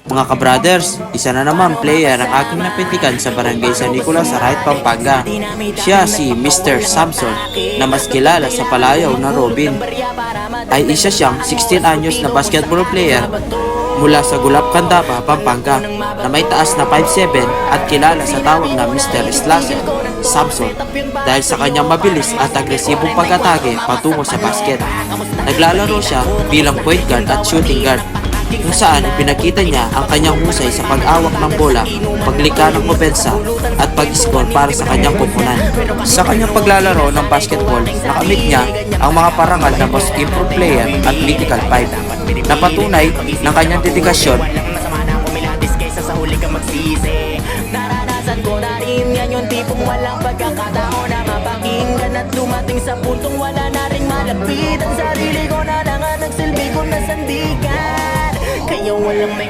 Mga kabrothers, isa na naman player ang aking napitikan sa Barangay San Nicolas sa Right, Pampanga. Siya si Mr. Samson na mas kilala sa palayaw na Robin. Ay isa siyang 16 anyos na basketball player mula sa Gulap, Candaba, Pampanga na may taas na 5'7 at kilala sa tawag na Mr. Slasher Samson dahil sa kanyang mabilis at agresibong pag-atake patungo sa basket. Naglalaro siya bilang point guard at shooting guard, kung saan pinakita niya ang kanyang husay sa pag-awak ng bola, paglikha ng opensa at pag-score para sa kanyang koponan. Sa kanyang paglalaro ng basketball, nakamit niya ang mga parangal na most improved player at mythical 5 na patunay ng kanyang dedikasyon. Naranasan ko na rin yan yung tipong walang pagkakataon na mapakinggan at dumating sa puntong wala na rin malapit ang sarili ko na lang at nagsilbi ko na sandigan. Kaya walang may